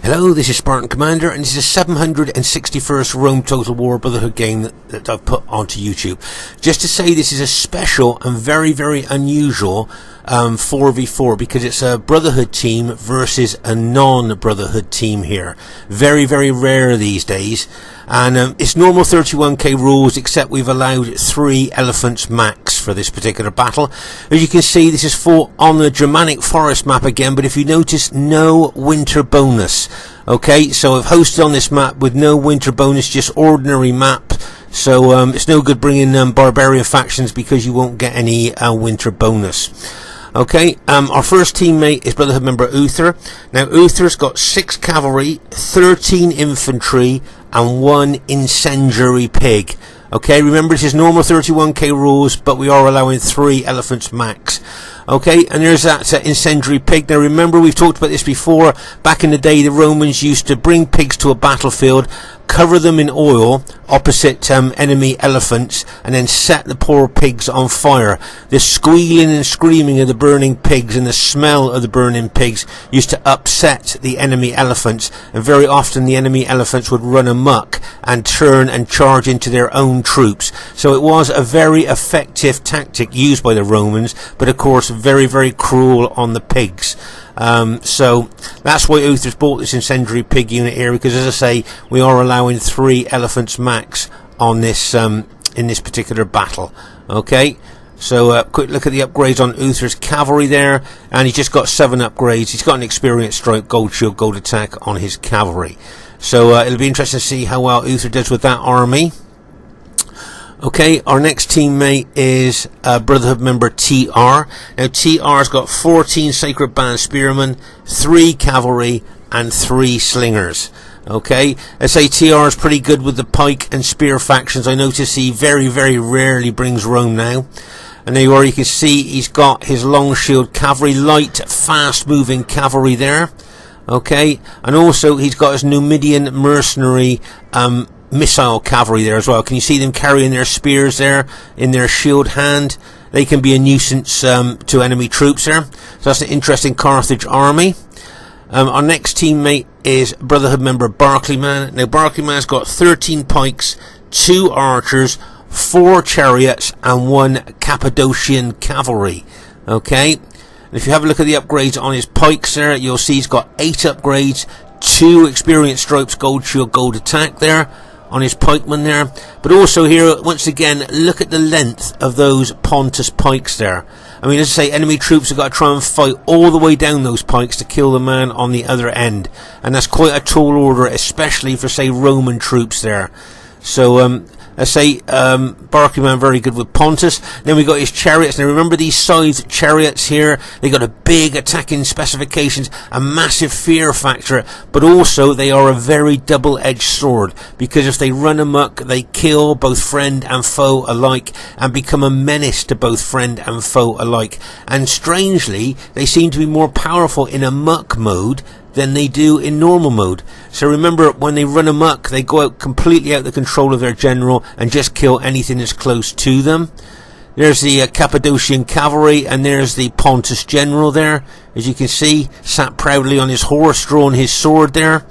Hello, this is Spartan Commander, and this is a 761st Rome Total War Brotherhood game that I've put onto YouTube. Just to say, this is a special and very, very unusual 4v4, because it's a Brotherhood team versus a non-Brotherhood team here. Very, very rare these days. And it's normal 31k rules, except we've allowed 3 elephants max for this particular battle. As you can see, this is fought on the Germanic Forest map again, but if you notice, no winter bonus. Okay, so I've hosted on this map with no winter bonus, just ordinary map. So it's no good bringing barbarian factions, because you won't get any winter bonus. Okay, our first teammate is Brotherhood member Uther. Now, Uther's got 6 cavalry, 13 infantry, and 1 incendiary pig. Okay, remember, this is normal 31k rules, but we are allowing 3 elephants max. Okay, and there's that incendiary pig. Now remember, we've talked about this before. Back in the day, the Romans used to bring pigs to a battlefield, cover them in oil opposite enemy elephants, and then set the poor pigs on fire. The squealing and screaming of the burning pigs and the smell of the burning pigs used to upset the enemy elephants, and very often the enemy elephants would run amok and turn and charge into their own troops. So it was a very effective tactic used by the Romans, but of course very, very cruel on the pigs. So that's why Uther's bought this incendiary pig unit here, because, as I say, we are allowing 3 elephants max on this in this particular battle. Okay, so quick look at the upgrades on Uther's cavalry there, and he's just got 7 upgrades. He's got an experience stripe, gold shield, gold attack on his cavalry. So it'll be interesting to see how well Uther does with that army. Okay, our next teammate is Brotherhood member TR. Now, TR's got 14 Sacred Band Spearmen, 3 cavalry, and 3 slingers. Okay, I say TR is pretty good with the pike and spear factions. I notice he very, very rarely brings Rome now. And there you are, you can see he's got his long shield cavalry, light, fast-moving cavalry there. Okay, and also he's got his Numidian mercenary missile cavalry there as well. Can you see them carrying their spears there in their shield hand? They can be a nuisance to enemy troops there. So that's an interesting Carthage army. Our next teammate is Brotherhood member Barclayman. Now, Barclayman's got 13 pikes, 2 archers, 4 chariots, and 1 Cappadocian cavalry. Okay, and if you have a look at the upgrades on his pikes there, you'll see he's got 8 upgrades, 2 experience stripes, gold shield, gold attack there on his pikemen there. But also here, once again, look at the length of those Pontus pikes there. I mean, as I say, enemy troops have got to try and fight all the way down those pikes to kill the man on the other end, and that's quite a tall order, especially for, say, Roman troops there. So I say Barclayman very good with Pontus. Then we got his chariots. Now remember, these scythed chariots here, they got a big attacking specifications, a massive fear factor, but also they are a very double-edged sword, because if they run amok, they kill both friend and foe alike and become a menace to both friend and foe alike. And strangely, they seem to be more powerful in amok mode than they do in normal mode. So remember, when they run amok, they go out completely out of the control of their general and just kill anything that's close to them. There's the Cappadocian cavalry, and there's the Pontus general there, as you can see, sat proudly on his horse, drawing his sword there.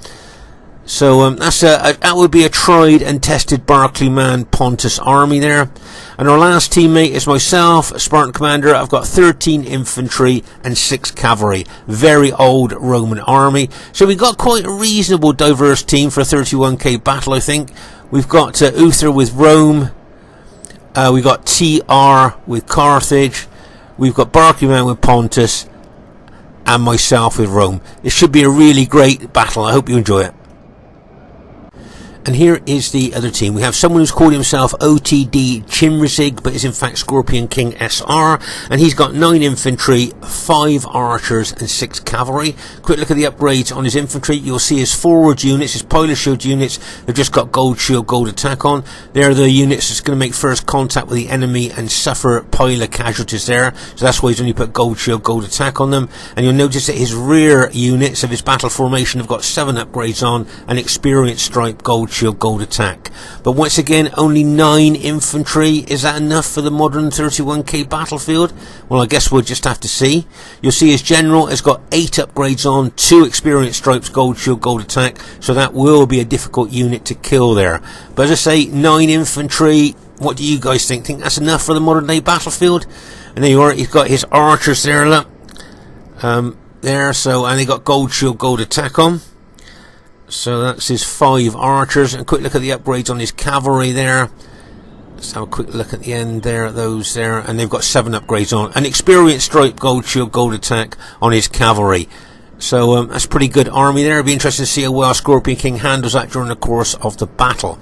So that would be a tried and tested Barclayman Pontus army there. And our last teammate is myself, Spartan Commander. I've got 13 infantry and 6 cavalry. Very old Roman army. So we've got quite a reasonable diverse team for a 31k battle, I think. We've got Uther with Rome. We've got TR with Carthage. We've got Barclayman with Pontus. And myself with Rome. It should be a really great battle. I hope you enjoy it. And here is the other team. We have someone who's called himself OTD Chimrizig, but is in fact Scorpion King SR, and he's got 9 infantry, 5 archers, and 6 cavalry. Quick look at the upgrades on his infantry. You'll see his forward units, his pilot shield units, they've just got gold shield, gold attack on. They're the units that's going to make first contact with the enemy and suffer pilot casualties there. So that's why he's only put gold shield, gold attack on them. And you'll notice that his rear units of his battle formation have got 7 upgrades on, and experience stripe, gold shield, gold attack. But once again, only 9 infantry. Is that enough for the modern 31k battlefield? Well, I guess we'll just have to see. You'll see his general has got 8 upgrades on, 2 experience stripes, gold shield, gold attack. So that will be a difficult unit to kill there. But as I say, 9 infantry. What do you guys think? Think that's enough for the modern day battlefield? And there you are. He's got his archers there, look. There, so, and they got gold shield, gold attack on. So that's his 5 archers. And a quick look at the upgrades on his cavalry there. Let's have a quick look at the end there at those there. And they've got 7 upgrades on. An experienced stripe, gold shield, gold attack on his cavalry. So that's a pretty good army there. It'll be interesting to see how well Scorpion King handles that during the course of the battle.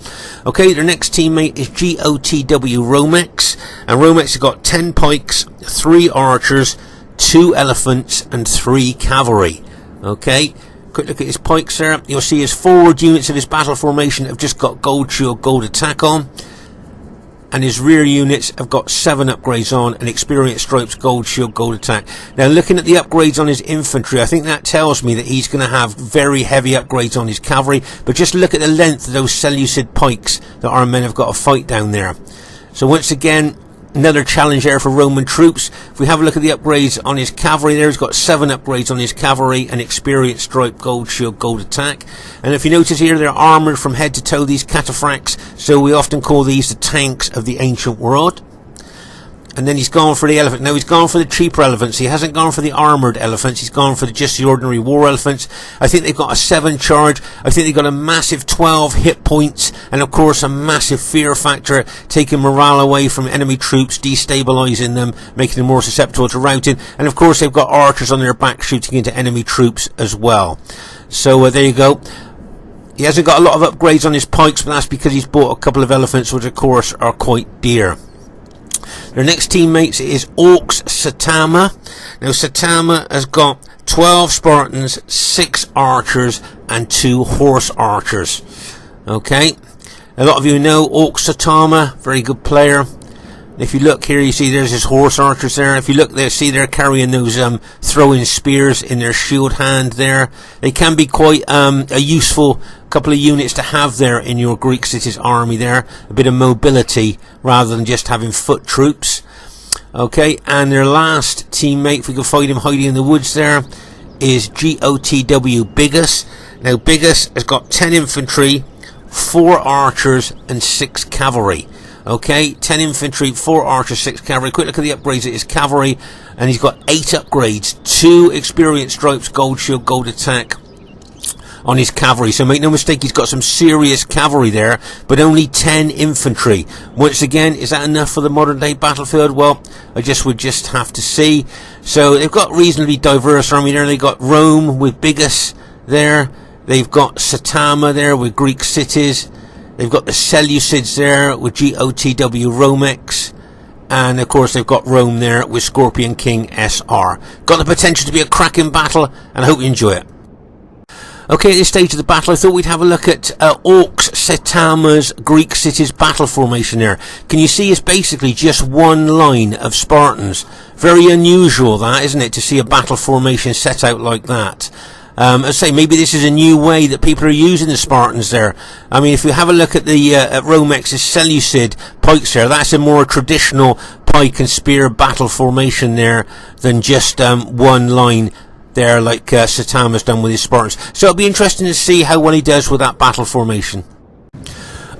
Okay, their next teammate is GOTW Romex. And Romex has got 10 pikes, 3 archers, 2 elephants, and 3 cavalry. Okay. Quick look at his pikes there. You'll see his forward units of his battle formation have just got gold shield, gold attack on. And his rear units have got 7 upgrades on and experienced stripes, gold shield, gold attack. Now looking at the upgrades on his infantry, I think that tells me that he's going to have very heavy upgrades on his cavalry. But just look at the length of those Seleucid pikes that our men have got to fight down there. So once again, another challenge there for Roman troops. If we have a look at the upgrades on his cavalry there, he's got 7 upgrades on his cavalry and experienced stripe, gold shield, gold attack. And if you notice here, they're armoured from head to toe, these cataphracts, so we often call these the tanks of the ancient world. And then he's gone for the elephant. Now he's gone for the cheaper elephants. He hasn't gone for the armoured elephants. He's gone for just the ordinary war elephants. I think they've got a 7 charge. I think they've got a massive 12 hit points. And of course a massive fear factor, taking morale away from enemy troops, destabilising them, making them more susceptible to routing. And of course they've got archers on their back shooting into enemy troops as well. So there you go. He hasn't got a lot of upgrades on his pikes, but that's because he's bought a couple of elephants, which of course are quite dear. Their next teammates is Orcs Saitama. Now Saitama has got 12 Spartans, 6 archers and 2 horse archers. Okay, a lot of you know Orcs Saitama, very good player. If you look here, you see there's his horse archers there. If you look there, see they're carrying those throwing spears in their shield hand there. They can be quite a useful couple of units to have there in your Greek city's army there. A bit of mobility rather than just having foot troops. Okay, and their last teammate, if we can find him hiding in the woods there, is GOTW Biggus. Now Biggus has got 10 infantry, 4 archers and 6 cavalry. Okay, 10 infantry, 4 archers, 6 cavalry. Quick look at the upgrades at his cavalry, and he's got 8 upgrades, 2 experienced stripes, gold shield, gold attack on his cavalry. So make no mistake, he's got some serious cavalry there, but only 10 infantry. Once again, is that enough for the modern day battlefield? Well, I would just have to see. So they've got reasonably diverse army there. They've got Rome with Biggus there. They've got Saitama there with Greek cities. They've got the Seleucids there with GOTW Romex. And of course they've got Rome there with Scorpion King SR. Got the potential to be a cracking battle, and I hope you enjoy it. Okay, at this stage of the battle, I thought we'd have a look at Orcs Saitama's Greek cities battle formation there. Can you see it's basically just one line of Spartans? Very unusual that, isn't it, to see a battle formation set out like that. As I say, maybe this is a new way that people are using the Spartans there. I mean, if you have a look at the at Romex's Seleucid pikes there, that's a more traditional pike and spear battle formation there than just one line there like Saitama's done with his Spartans. So it'll be interesting to see how well he does with that battle formation.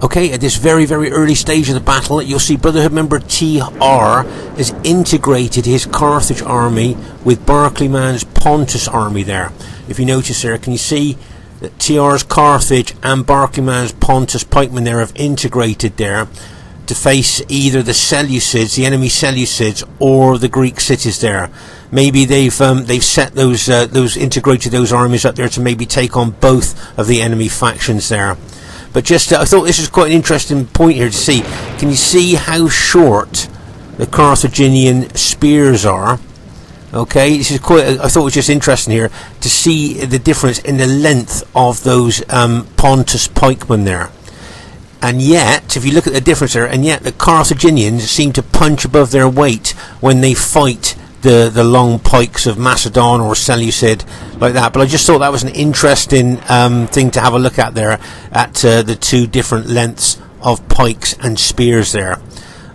Okay, at this very, very early stage of the battle, you'll see Brotherhood member TR has integrated his Carthage army with Barclayman's Pontus army there. If you notice there, can you see that TR's Carthage and Barclayman's Pontus pikemen there have integrated there to face either the Seleucids, the enemy Seleucids, or the Greek cities there. Maybe they've set those integrated those armies up there to maybe take on both of the enemy factions there. But just I thought this was quite an interesting point here to see. Can you see how short the Carthaginian spears are? Okay, this is quite. I thought it was just interesting here to see the difference in the length of those Pontus pikemen there. And yet, if you look at the difference there, and yet the Carthaginians seem to punch above their weight when they fight the long pikes of Macedon or Seleucid like that. But I just thought that was an interesting thing to have a look at there, at the two different lengths of pikes and spears there.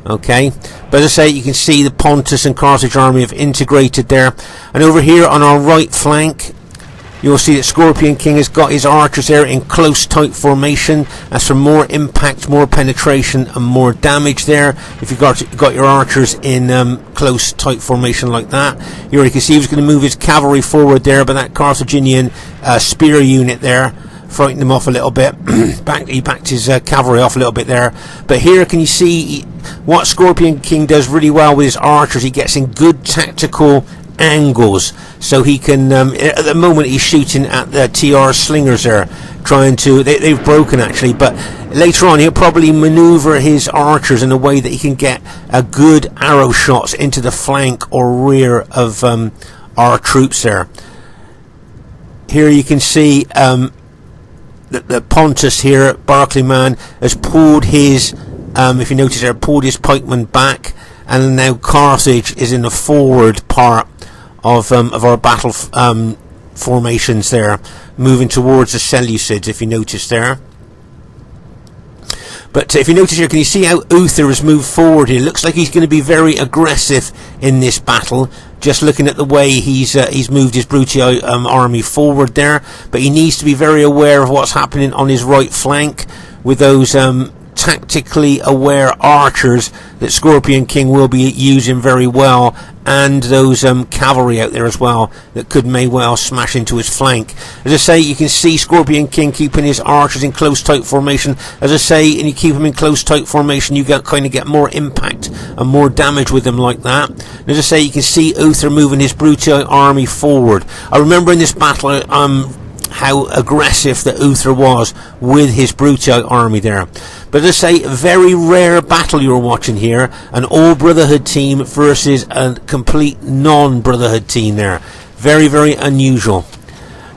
Okay, but as I say, you can see the Pontus and Carthage army have integrated there, and over here on our right flank you'll see that Scorpion King has got his archers there in close tight formation. That's for more impact, more penetration and more damage there. If you've got your archers in close tight formation like that. Here you can see he was going to move his cavalry forward there, but that Carthaginian spear unit there frightened him off a little bit. He backed his cavalry off a little bit there. But here can you see what Scorpion King does really well with his archers. He gets in good tactical angles, so he can at the moment he's shooting at the TR slingers there, trying to they've broken actually, but later on he'll probably maneuver his archers in a way that he can get a good arrow shots into the flank or rear of our troops there. Here you can see the Pontus here, Barclayman, has pulled his if you notice there, pulled his pikemen back, and now Carthage is in the forward part of our battle formations there, moving towards the Seleucids, if you notice there. But if you notice here, can you see how Uther has moved forward here? Looks like he's going to be very aggressive in this battle, just looking at the way he's moved his Brutii army forward there. But he needs to be very aware of what's happening on his right flank with those tactically aware archers that Scorpion King will be using very well, and those cavalry out there as well that may well smash into his flank. As I say, you can see Scorpion King keeping his archers in close tight formation. As I say, and you keep them in close tight formation, you kind of get more impact and more damage with them like that. And as I say, you can see Uther moving his Brutii army forward. I remember in this battle how aggressive that Uther was with his Brutii army there. But as I say, a very rare battle you're watching here, an all Brotherhood team versus a complete non-Brotherhood team there. Very, very unusual.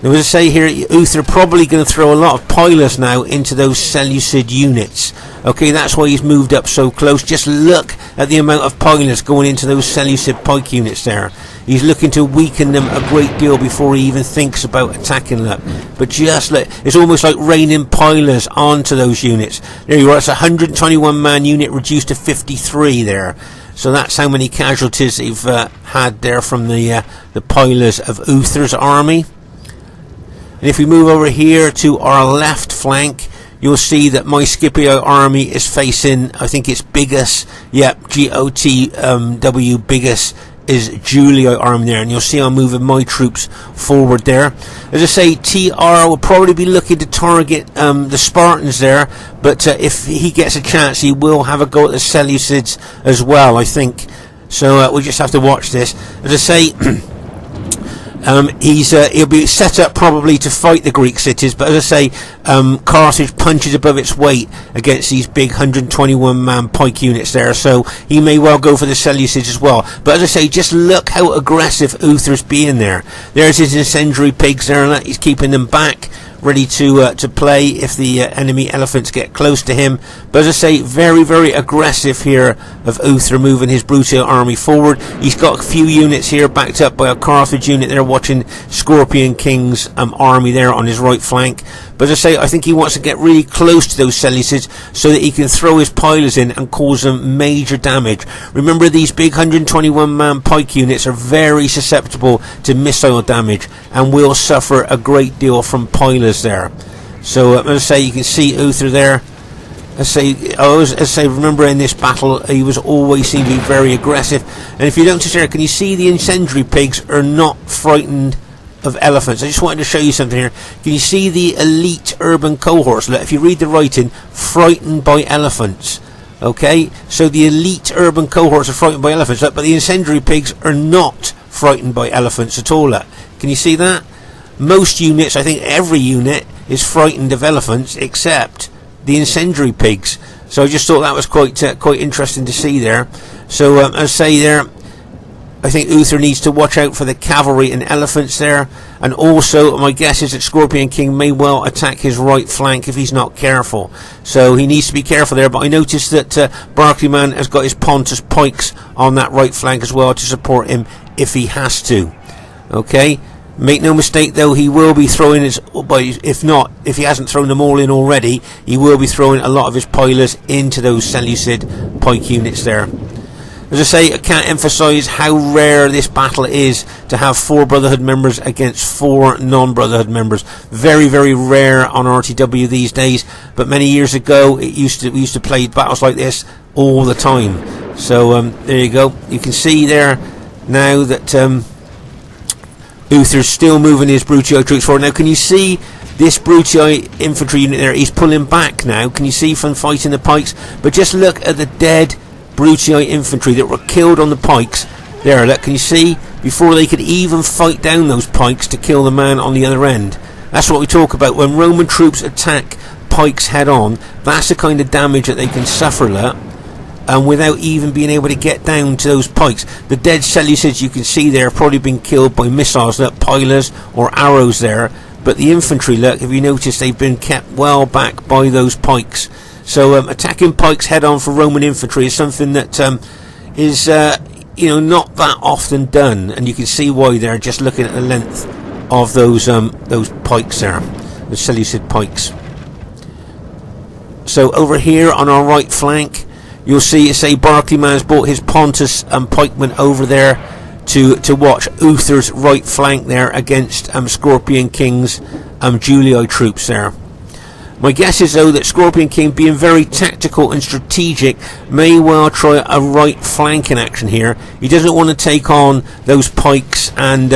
Now, as I say here, Uther probably going to throw a lot of pilers now into those Seleucid units. Okay, that's why he's moved up so close. Just look at the amount of pilers going into those Seleucid pike units there. He's looking to weaken them a great deal before he even thinks about attacking them. But just look, it's almost like raining pilers onto those units. There you are, it's a 121 man unit reduced to 53 there. So that's how many casualties they've had there from the pilers of Uther's army. And if we move over here to our left flank, you'll see that my Scipio army is facing, I think it's Biggus. Yep, GOTW Biggus is Julio army there, and you'll see I'm moving my troops forward there. As I say, TR will probably be looking to target the Spartans there, but if he gets a chance, he will have a go at the Seleucids as well, I think. So we just have to watch this. As I say, he'll be set up probably to fight the Greek cities, but as I say, Carthage punches above its weight against these big 121 man pike units there, so he may well go for the Seleucids as well. But as I say, just look how aggressive Uther's being there. There's his incendiary pigs there, and he's keeping them back, ready to play if the enemy elephants get close to him. But as I say, very, very aggressive here of Uther moving his Brutio army forward. He's got a few units here backed up by a Carthage unit there, watching Scorpion King's army there on his right flank. But as I say, I think he wants to get really close to those Seleucids so that he can throw his pilers in and cause them major damage. Remember, these big 121 man pike units are very susceptible to missile damage and will suffer a great deal from pilers there. So as I say, you can see Uther there. As I say, remember in this battle he was always seemed to be very aggressive. And if you notice there, can you see the incendiary pigs are not frightened of elephants? I just wanted to show you something here. Can you see the elite urban cohorts? Look, if you read the writing, frightened by elephants. Okay, so the elite urban cohorts are frightened by elephants, but the incendiary pigs are not frightened by elephants at all. Can you see that? Most units, I think every unit, is frightened of elephants except the incendiary pigs. So I just thought that was quite interesting to see there. So as I say there, I think Uther needs to watch out for the cavalry and elephants there, and also my guess is that Scorpion King may well attack his right flank if he's not careful. So he needs to be careful there. But I noticed that Barclayman has got his Pontus pikes on that right flank as well to support him if he has to. Okay, make no mistake though, he will be throwing his, if he hasn't thrown them all in already, he will be throwing a lot of his pilers into those Seleucid pike units there. As I say, I can't emphasise how rare this battle is to have 4 Brotherhood members against 4 non-Brotherhood members. Very, very rare on RTW these days, but many years ago we used to play battles like this all the time. So there you go. You can see there now that Uther's still moving his Bruttii troops forward. Now can you see this Bruttii infantry unit there? He's pulling back now. Can you see from fighting the pikes? But just look at the dead Bruttii infantry that were killed on the pikes there. Look, can you see, before they could even fight down those pikes to kill the man on the other end. That's what we talk about when Roman troops attack pikes head on. That's the kind of damage that they can suffer, look, and without even being able to get down to those pikes. The dead Seleucids you can see there have probably been killed by missiles, look, pilers or arrows there, but the infantry, look, if you notice, they've been kept well back by those pikes. So attacking pikes head on for Roman infantry is something that is not that often done, and you can see why there, just looking at the length of those pikes there, the Seleucid pikes. So over here on our right flank, you'll see Barclayman's brought his Pontus pikemen over there to watch Uther's right flank there against Scorpion King's Julii troops there. My guess is though that Scorpion King, being very tactical and strategic, may well try a right flanking action here. He doesn't want to take on those pikes and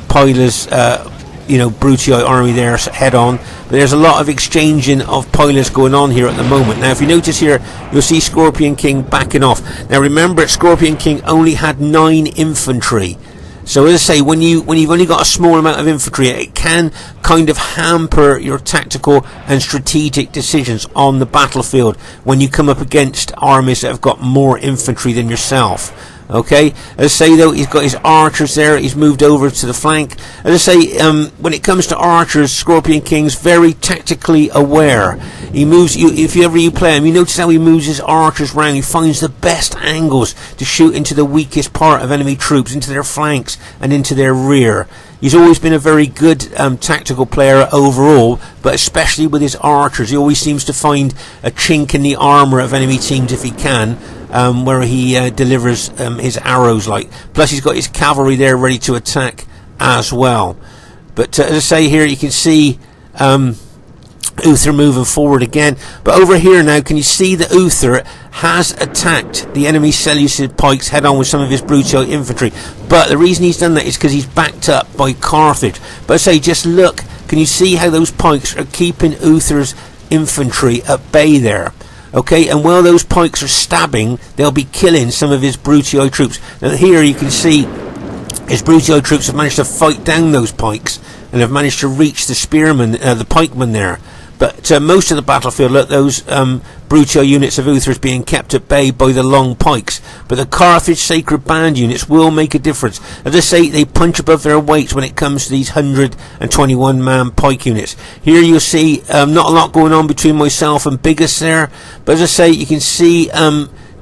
pilers, Bruttii army there head on. But there's a lot of exchanging of pilers going on here at the moment. Now if you notice here, you'll see Scorpion King backing off. Now remember, Scorpion King only had 9 infantry. So as I say, when you've only got a small amount of infantry, it can kind of hamper your tactical and strategic decisions on the battlefield when you come up against armies that have got more infantry than yourself. Okay, as I say though, he's got his archers there, he's moved over to the flank. As I say, when it comes to archers, Scorpion King's very tactically aware. He moves, if you play him, you notice how he moves his archers round. He finds the best angles to shoot into the weakest part of enemy troops, into their flanks and into their rear. He's always been a very good tactical player overall, but especially with his archers, he always seems to find a chink in the armour of enemy teams if he can. Where he delivers his arrows, plus he's got his cavalry there ready to attack as well. But as I say here, you can see Uther moving forward again. But over here now, can you see that Uther has attacked the enemy Seleucid pikes head on with some of his Bruttii infantry? But the reason he's done that is because he's backed up by Carthage. But I say, just look, can you see how those pikes are keeping Uther's infantry at bay there? Okay, and while those pikes are stabbing, they'll be killing some of his Bruttii troops. Now here you can see his Bruttii troops have managed to fight down those pikes and have managed to reach the spearmen, the pikemen there. But most of the battlefield, look, those Bruttii units of Uther's being kept at bay by the long pikes. But the Carthage Sacred Band units will make a difference. As I say, they punch above their weight when it comes to these 121-man pike units. Here you'll see not a lot going on between myself and Biggus there. But as I say, you can see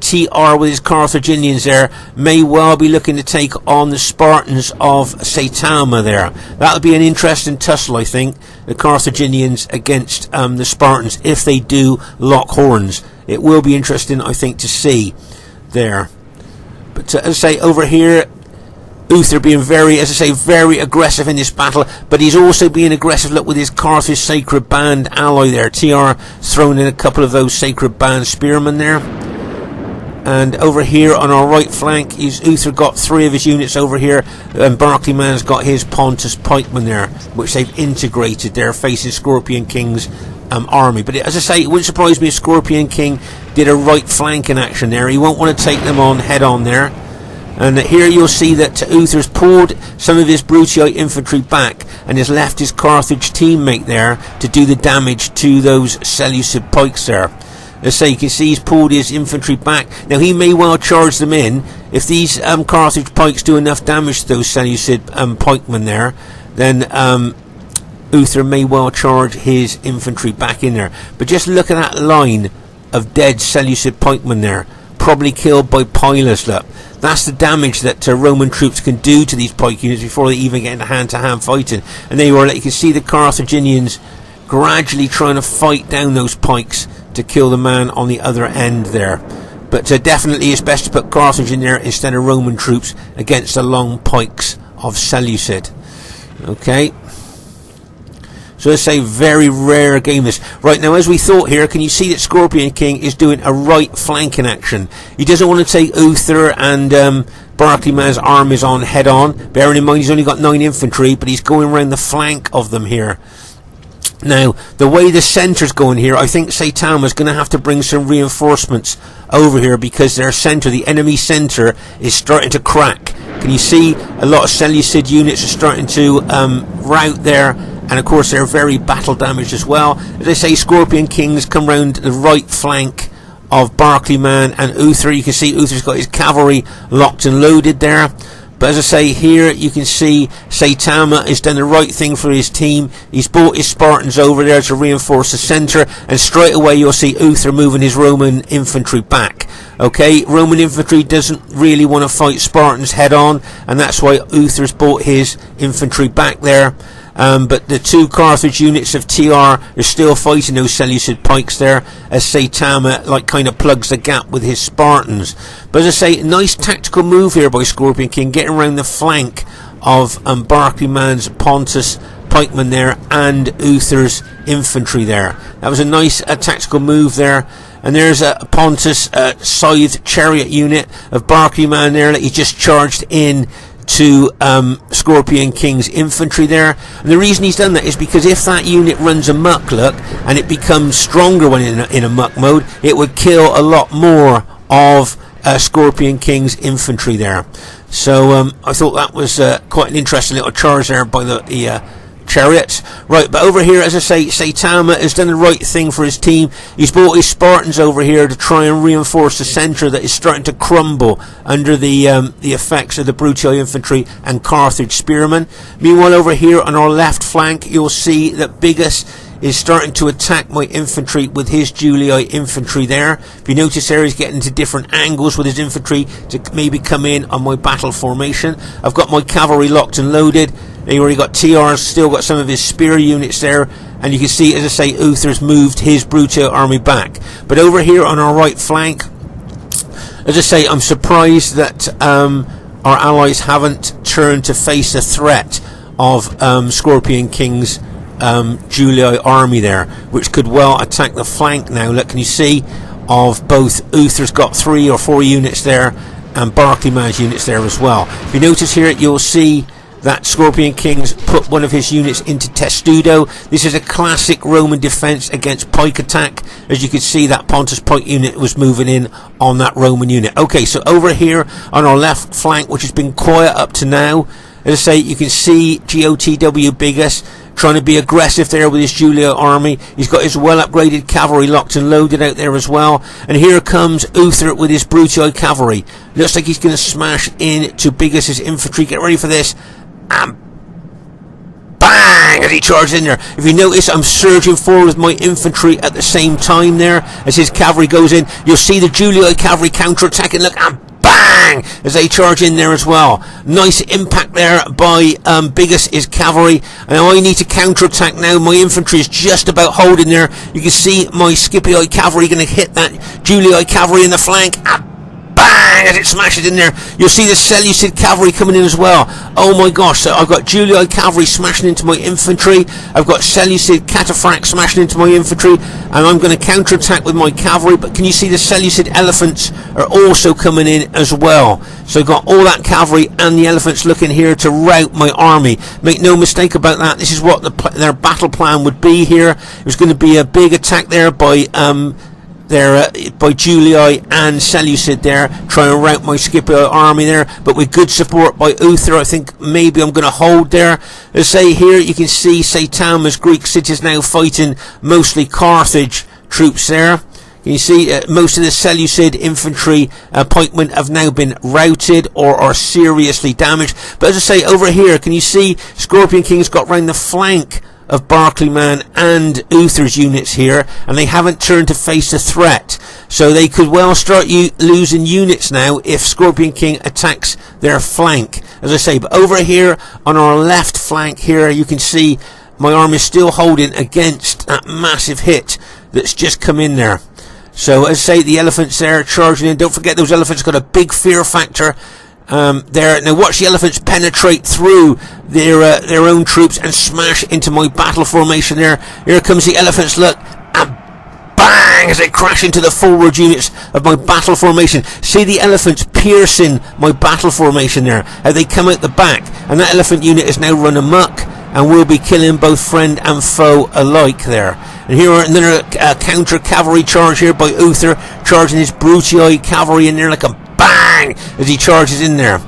TR with his Carthaginians there may well be looking to take on the Spartans of Saitama there. That'll be an interesting tussle, I think, the Carthaginians against the Spartans, if they do lock horns. It will be interesting, I think, to see there. But as I say, over here, Uther being very aggressive in this battle, but he's also being aggressive, look, with his Carthage Sacred Band ally there. TR throwing in a couple of those Sacred Band spearmen there. And over here on our right flank, Uther got 3 of his units over here, and Barclayman's got his Pontus pikemen there, which they've integrated there, facing Scorpion King's army. But as I say, it wouldn't surprise me if Scorpion King did a right flanking action there. He won't want to take them on head on there. And here you'll see that Uther's pulled some of his Bruttii infantry back and has left his Carthage teammate there to do the damage to those Seleucid pikes there. As I say, you can see he's pulled his infantry back. Now he may well charge them in. If these Carthage pikes do enough damage to those Seleucid pikemen there, then Uther may well charge his infantry back in there. But just look at that line of dead Seleucid pikemen there. probably killed by pilers. Look, that's the damage that Roman troops can do to these pike units before they even get into hand-to-hand fighting. And there you are, like, you can see the Carthaginians gradually trying to fight down those pikes to kill the man on the other end there. But definitely it's best to put Carthage in there instead of Roman troops against the long pikes of Seleucid. Okay. So let's say very rare game this. Right, now as we thought here, can you see that Scorpion King is doing a right flanking action? He doesn't want to take Uther and Barclayman's armies on head on. Bearing in mind he's only got 9 infantry, but he's going around the flank of them here. Now, the way the centre's going here, I think Saitama's going to have to bring some reinforcements over here because their centre, the enemy centre, is starting to crack. Can you see a lot of Seleucid units are starting to rout there, and of course they're very battle damaged as well. As I say, Scorpion Kings come round the right flank of Barclayman and Uther. You can see Uther's got his cavalry locked and loaded there. But as I say, here you can see Saitama has done the right thing for his team. He's brought his Spartans over there to reinforce the centre, and straight away you'll see Uther moving his Roman infantry back. Okay, Roman infantry doesn't really want to fight Spartans head on, and that's why Uther's brought his infantry back there. But the 2 Carthage units of TR are still fighting those Seleucid pikes there, as Saitama like kind of plugs the gap with his Spartans. But as I say, nice tactical move here by Scorpion King, getting around the flank of Barclayman's Pontus pikemen there and Uther's infantry there. That was a nice tactical move there. And there's a Pontus scythe chariot unit of Barclayman there that he just charged in to Scorpion King's infantry there. And the reason he's done that is because if that unit runs amok, look, and it becomes stronger when in a muck mode, it would kill a lot more of Scorpion King's infantry there. So I thought that was quite an interesting little charge there by the chariots. Right, but over here, as I say, Saitama has done the right thing for his team. He's brought his Spartans over here to try and reinforce the centre that is starting to crumble under the effects of the Brutii infantry and Carthage spearmen. Meanwhile, over here on our left flank, you'll see that Biggus is starting to attack my infantry with his Julii infantry there. If you notice there, he's getting to different angles with his infantry to maybe come in on my battle formation. I've got my cavalry locked and loaded. They already got TRs, still got some of his spear units there, and you can see, as I say, Uther's moved his Brutio army back. But over here on our right flank, as I say, I'm surprised that our allies haven't turned to face the threat of Scorpion King's Julii army there, which could well attack the flank now. Look, can you see of both Uther's got 3 or 4 units there, and Barclayman's units there as well. If you notice here, you'll see that Scorpion King's put one of his units into Testudo. This is a classic Roman defence against pike attack. As you can see, that Pontus pike unit was moving in on that Roman unit. Okay, so over here on our left flank, which has been quiet up to now, as I say, you can see GOTW Biggus trying to be aggressive there with his Julio army. He's got his well upgraded cavalry locked and loaded out there as well. And here comes Uther with his Brutii cavalry. Looks like he's going to smash into Biggus' infantry. Get ready for this. And bang, as he charges in there. If you notice, I'm surging forward with my infantry at the same time there as his cavalry goes in. You'll see the Julii cavalry counter-attacking. Look, and bang, as they charge in there as well. Nice impact there by Biggus' cavalry. And now I need to counter-attack now. My infantry is just about holding there. You can see my Scipii cavalry going to hit that Julii cavalry in the flank. And bang, as it smashes in there. You'll see the Seleucid cavalry coming in as well. Oh my gosh, so I've got Julii cavalry smashing into my infantry. I've got Seleucid cataphracts smashing into my infantry. And I'm going to counter-attack with my cavalry. But can you see the Seleucid elephants are also coming in as well. So I've got all that cavalry and the elephants looking here to rout my army. Make no mistake about that. This is what their battle plan would be here. It was going to be a big attack there by by Julii and Seleucid there, trying to rout my Scipio army there, but with good support by Uther. I think maybe I'm going to hold there. As I say here, you can see Saitama's Greek cities now fighting mostly Carthage troops there. Can you see most of the Seleucid infantry pikemen have now been routed or are seriously damaged. But as I say, over here, can you see Scorpion King's got round the flank of Barclayman and Uther's units here, and they haven't turned to face the threat. So they could well start losing units now if Scorpion King attacks their flank, as I say. But over here on our left flank here, you can see my army is still holding against that massive hit that's just come in there. So as I say, the elephants there charging in. Don't forget, those elephants got a big fear factor there. Now watch the elephants penetrate through their own troops and smash into my battle formation there. Here comes the elephants, look, and bang, as they crash into the forward units of my battle formation. See the elephants piercing my battle formation there, how they come out the back, and that elephant unit is now run amok and will be killing both friend and foe alike there. And here are another counter cavalry charge here by Uther, charging his Brutii cavalry in there like a bang as he charges in there.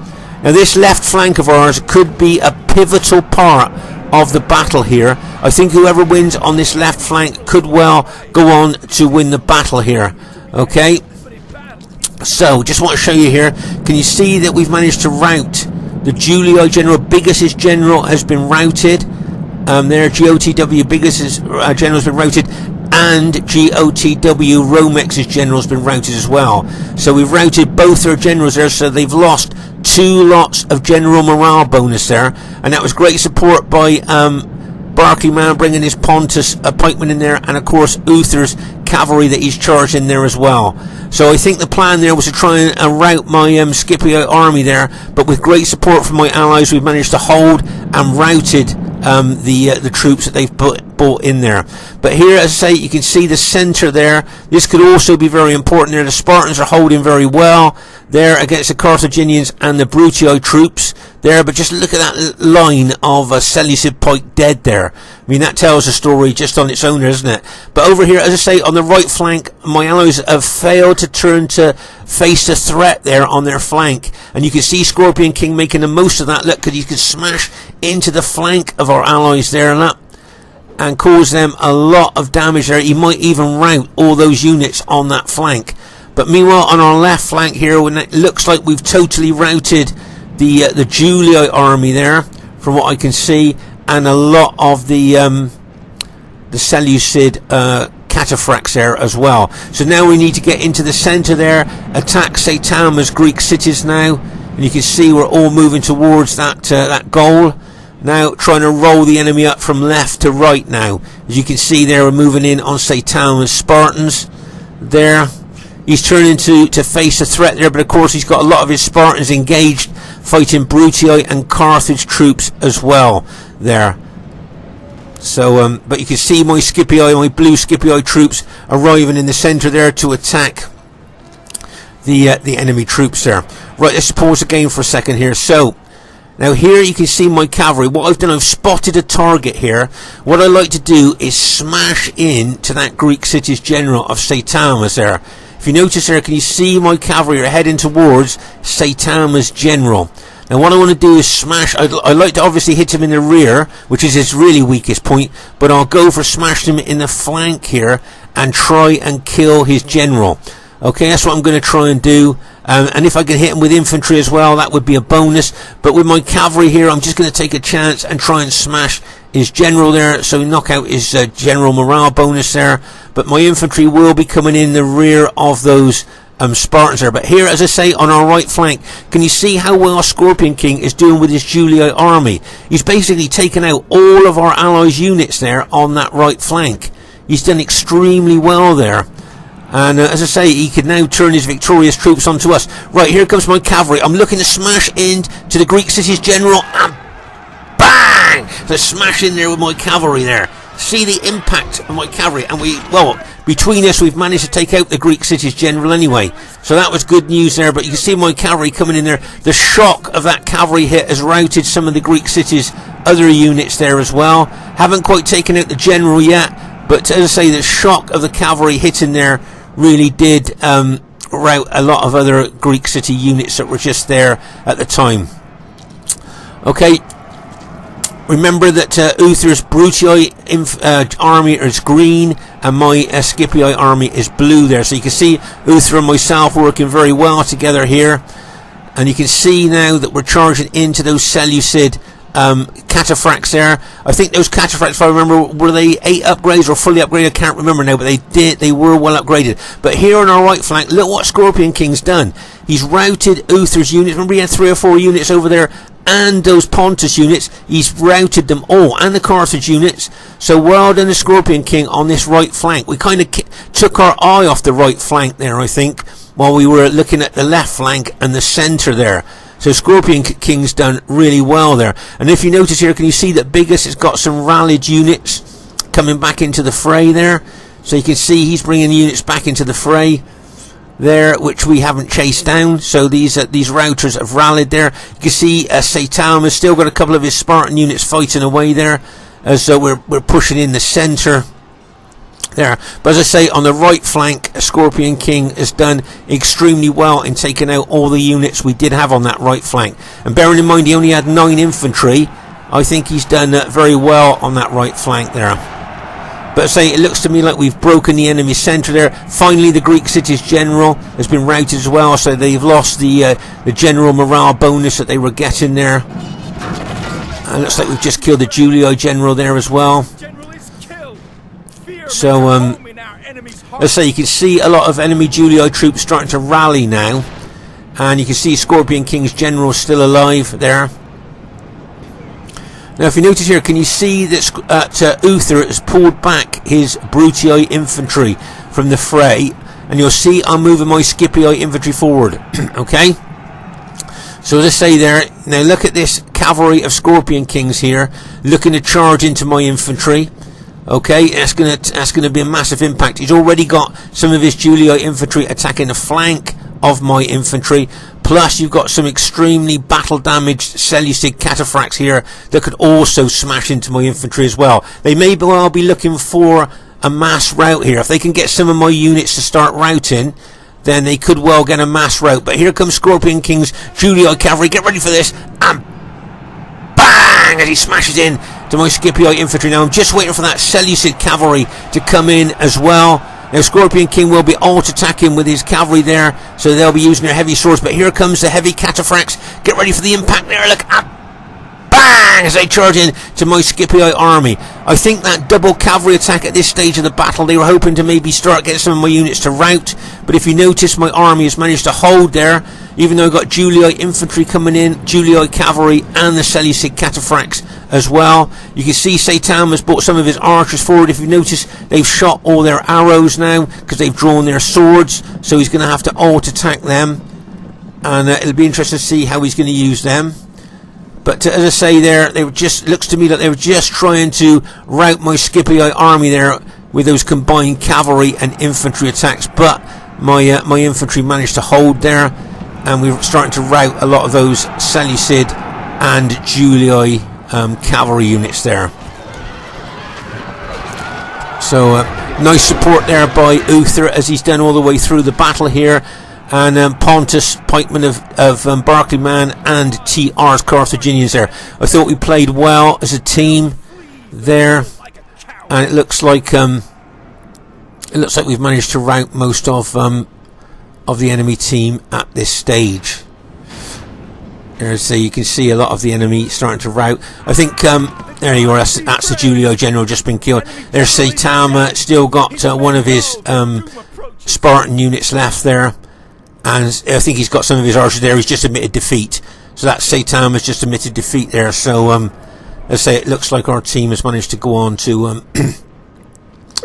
Now this left flank of ours could be a pivotal part of the battle here. I think whoever wins on this left flank could well go on to win the battle here. Okay, so just want to show you here. Can you see that we've managed to rout the Julii general? Biggus' general has been routed. There, GOTW Biggus' general has been routed, and GOTW Romex's general has been routed as well. So we've routed both their generals there, so they've lost 2 lots of general morale bonus there, and that was great support by Barclayman bringing his Pontus pikeman in there, and of course Uther's cavalry that he's charged in there as well. So I think the plan there was to try and rout my Scipio army there, but with great support from my allies we've managed to hold and routed the troops that they've brought in there. But here, as I say, you can see the centre there. This could also be very important there. The Spartans are holding very well there against the Carthaginians and the Brutii troops there. But just look at that line of Seleucid pike dead there. I mean, that tells a story just on its own, doesn't it? But over here, as I say, on the right flank, my allies have failed to turn to face the threat there on their flank. And you can see Scorpion King making the most of that. Look, because he can smash into the flank of our allies there and cause them a lot of damage there. He might even rout all those units on that flank. But meanwhile, on our left flank here, when it looks like we've totally routed the Julii army there, from what I can see, and a lot of the Seleucid cataphracts there as well. So now we need to get into the centre there, attack Saitama's Greek cities now, and you can see we're all moving towards that goal. Now trying to roll the enemy up from left to right now. As you can see there, we're moving in on Saitama's Spartans there. He's turning to face a threat there, but of course he's got a lot of his Spartans engaged fighting Brutii and Carthage troops as well there. So but you can see my Scipii, my blue Scipii troops arriving in the centre there to attack the enemy troops there. Right, let's pause the game for a second here. So now here you can see my cavalry. What I've done, I've spotted a target here. What I like to do is smash in to that Greek city's general of Saitama's there. If you notice there, can you see my cavalry are heading towards Saitama's general? Now what I want to do is smash. I like to obviously hit him in the rear, which is his really weakest point, but I'll go for smashing him in the flank here and try and kill his general. Okay, that's what I'm going to try and do. And if I can hit him with infantry as well, that would be a bonus. But with my cavalry here, I'm just going to take a chance and try and smash his general there, so knock out his general morale bonus there. But my infantry will be coming in the rear of those Spartans there. But here, as I say, on our right flank, can you see how well Scorpion King is doing with his Julii army? He's basically taken out all of our allies' units there on that right flank. He's done extremely well there. And as I say, he can now turn his victorious troops onto us. Right, here comes my cavalry. I'm looking to smash into the Greek city's general, and bang! So smash in there with my cavalry there. See the impact of my cavalry, and between us we've managed to take out the Greek city's general anyway. So that was good news there, but you can see my cavalry coming in there. The shock of that cavalry hit has routed some of the Greek city's other units there as well. Haven't quite taken out the general yet, but as I say, the shock of the cavalry hitting there really did rout a lot of other Greek city units that were just there at the time. Okay, remember that Uther's Brutii army is green and my Scipii army is blue there. So you can see Uther and myself working very well together here. And you can see now that we're charging into those Seleucid cataphracts there. I think those cataphracts, if I remember, were they 8 upgrades or fully upgraded? I can't remember now, but they were well upgraded. But here on our right flank, look what Scorpion King's done. He's routed Uther's units. Remember, he had 3 or 4 units over there, and those Pontus units. He's routed them all, and the Carthage units. So well done, the Scorpion King on this right flank. We kind of took our eye off the right flank there, I think, while we were looking at the left flank and the centre there. So Scorpion King's done really well there. And if you notice here, can you see that Biggus has got some rallied units coming back into the fray there? So you can see he's bringing the units back into the fray there, which we haven't chased down. So these routers have rallied there. You can see Saitama has still got a couple of his Spartan units fighting away there. So we're pushing in the centre there. But as I say, on the right flank, Scorpion King has done extremely well in taking out all the units we did have on that right flank. And bearing in mind he only had 9 infantry, I think he's done very well on that right flank there. But as I say, it looks to me like we've broken the enemy centre there. Finally, the Greek city's general has been routed as well, so they've lost the general morale bonus that they were getting there. And it looks like we've just killed the Julii general there as well. So, let's say you can see a lot of enemy Julii troops starting to rally now. And you can see Scorpion King's general still alive there. Now, if you notice here, can you see that Uther has pulled back his Brutii infantry from the fray? And you'll see I'm moving my Scipii infantry forward. Okay? So as I say there, now look at this cavalry of Scorpion Kings here, looking to charge into my infantry. Okay, that's gonna be a massive impact. He's already got some of his Julii infantry attacking the flank of my infantry. Plus, you've got some extremely battle-damaged Seleucid cataphracts here that could also smash into my infantry as well. They may well be looking for a mass rout here. If they can get some of my units to start routing, then they could well get a mass rout. But here comes Scorpion King's Julii cavalry. Get ready for this. And bang! As he smashes in to my Scipii infantry. Now I'm just waiting for that Seleucid cavalry to come in as well. Now Scorpion King will be alt-attacking with his cavalry there, so they'll be using their heavy swords. But here comes the heavy cataphracts. Get ready for the impact there. Look, bang! As they charge in to my Scipii army. I think that double cavalry attack at this stage of the battle, they were hoping to maybe start getting some of my units to rout. But if you notice, my army has managed to hold there, even though I've got Julii infantry coming in, Julii cavalry, and the Seleucid cataphracts as well. You can see Saitama has brought some of his archers forward. If you notice, they've shot all their arrows now because they've drawn their swords, so he's going to have to alt-attack them, and it'll be interesting to see how he's going to use them. But as I say there, they were just, looks to me like they were just trying to rout my Scipii army there with those combined cavalry and infantry attacks. But my infantry managed to hold there, and we were starting to rout a lot of those Seleucid and Julii cavalry units there. So nice support there by Uther as he's done all the way through the battle here. And Pontus, pikeman of Barclayman, and TR's Carthaginians there. I thought we played well as a team there, and it looks like we've managed to rout most of the enemy team at this stage. So you can see a lot of the enemy starting to rout. I think there you are. That's the Julii general just been killed. There's Saitama, still got one of his Spartan units left there. And I think he's got some of his archers there. He's just admitted defeat. So that Saitama has just admitted defeat there. So, let's say it looks like our team has managed to go on to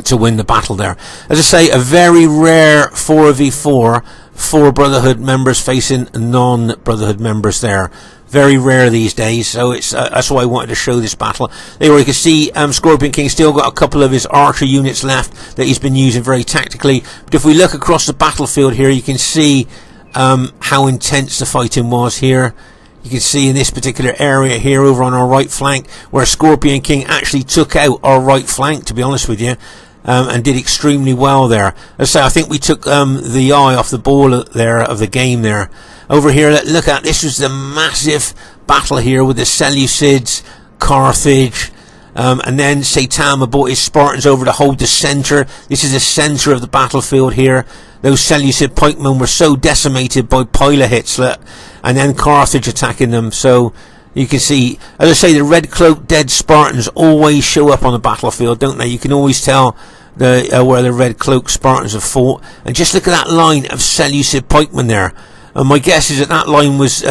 to win the battle there. As I say, a very rare 4v4, 4 Brotherhood members facing non-Brotherhood members there. Very rare these days, so it's that's why I wanted to show this battle. There you can see Scorpion King still got a couple of his archer units left that he's been using very tactically. But if we look across the battlefield here, you can see how intense the fighting was here. You can see in this particular area here over on our right flank where Scorpion King actually took out our right flank, to be honest with you. And did extremely well there. As I say, I think we took the eye off the ball there of the game there. Over here, look at this was the massive battle here with the Seleucids, Carthage, and then Saitama brought his Spartans over to hold the centre. This is the centre of the battlefield here. Those Seleucid pikemen were so decimated by pilot hits, and then Carthage attacking them. So You can see, as I say, the red cloaked dead Spartans always show up on the battlefield, don't they? You can always tell where the red cloaked Spartans have fought. And just look at that line of Seleucid pikemen there. And my guess is that that line was,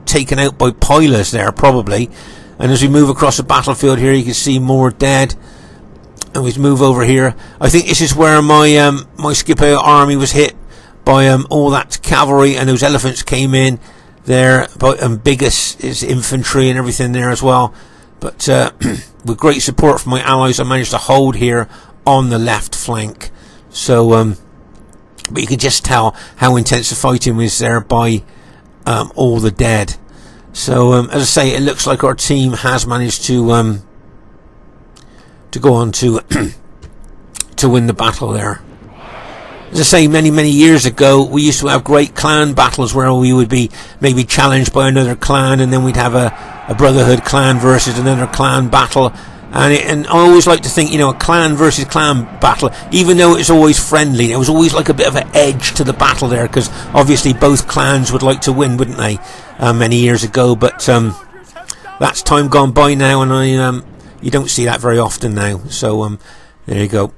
taken out by pilers there, probably. And as we move across the battlefield here, you can see more dead. And we move over here. I think this is where my my Scipio army was hit by all that cavalry, and those elephants came in there. But Biggus is infantry and everything there as well. But with great support from my allies, I managed to hold here on the left flank. So, but you can just tell how intense the fighting was there by all the dead. So, as I say, it looks like our team has managed to go on to to win the battle there. As I say, many years ago, we used to have great clan battles where we would be maybe challenged by another clan, and then we'd have a Brotherhood clan versus another clan battle. And I always like to think, a clan versus clan battle, even though it's always friendly, there was always like a bit of an edge to the battle there, because obviously both clans would like to win, wouldn't they, many years ago. But that's time gone by now, and you don't see that very often now. So there you go.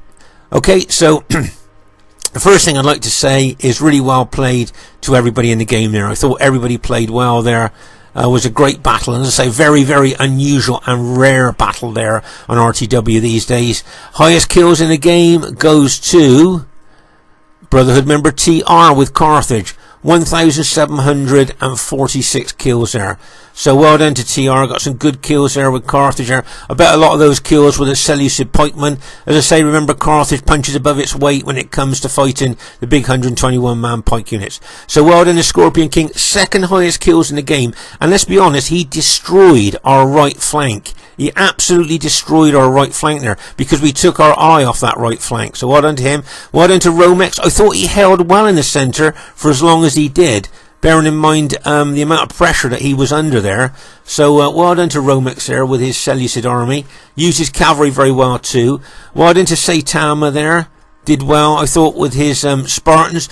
Okay, so the first thing I'd like to say is really well played to everybody in the game there. I thought everybody played well there. Was a great battle, and as I say, very unusual and rare battle there on RTW these days. Highest kills in the game goes to Brotherhood member TR with Carthage. 1,746 kills there. So well done to TR. Got some good kills there with Carthage there. I bet a lot of those kills were the Seleucid pikemen. As I say, remember, Carthage punches above its weight when it comes to fighting the big 121-man pike units. So well done to Scorpion King. Second highest kills in the game. And let's be honest, he destroyed our right flank. He absolutely destroyed our right flank there, because we took our eye off that right flank. So well done to him. Well done to Romex. I thought he held well in the centre for as long as he did, bearing in mind the amount of pressure that he was under there. So well done to Romex there with his Seleucid army. Used his cavalry very well too. Well done to Saitama there. Did well, I thought, with his Spartans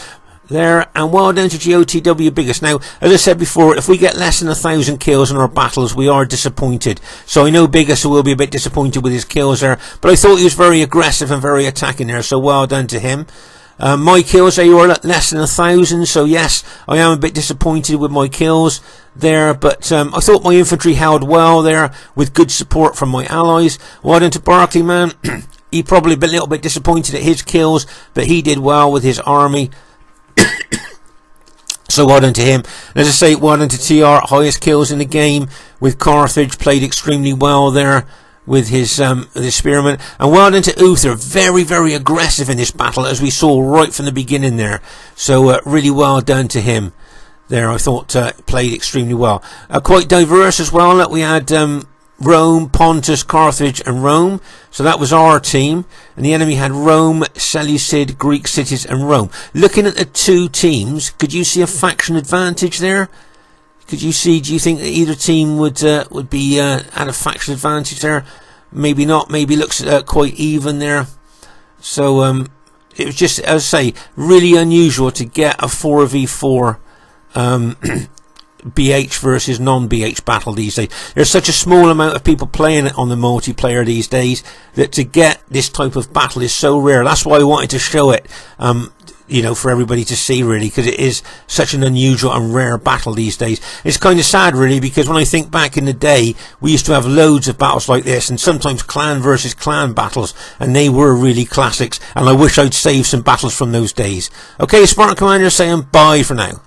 there. And well done to GOTW Biggus. Now, as I said before, if we get less than 1,000 kills in our battles, we are disappointed. So I know Biggus will be a bit disappointed with his kills there, but I thought he was very aggressive and very attacking there, so well done to him. My kills, they were less than 1,000, so yes, I am a bit disappointed with my kills there, but I thought my infantry held well there with good support from my allies. Well done to Barclayman. He probably a little bit disappointed at his kills, but he did well with his army. So well done to him. And as I say, well done to TR, highest kills in the game with Carthage, played extremely well there with his spearmen. And well done to Uther, very aggressive in this battle, as we saw right from the beginning there. So really well done to him there. I thought played extremely well. Quite diverse as well. That we had Rome, Pontus, Carthage and Rome. So that was our team. And the enemy had Rome, Seleucid, Greek cities and Rome. Looking at the two teams, could you see a faction advantage there? Could you see, do you think that either team would be at a faction advantage there? Maybe not. Maybe looks quite even there. So it was just, as I say, really unusual to get a 4v4 BH versus non-BH battle these days. There's such a small amount of people playing it on the multiplayer these days that to get this type of battle is so rare. That's why I wanted to show it, for everybody to see, really, because it is such an unusual and rare battle these days. It's kind of sad, really, because when I think back in the day, we used to have loads of battles like this, and sometimes clan versus clan battles, and they were really classics, and I wish I'd saved some battles from those days. Okay, Spartan Commander saying bye for now.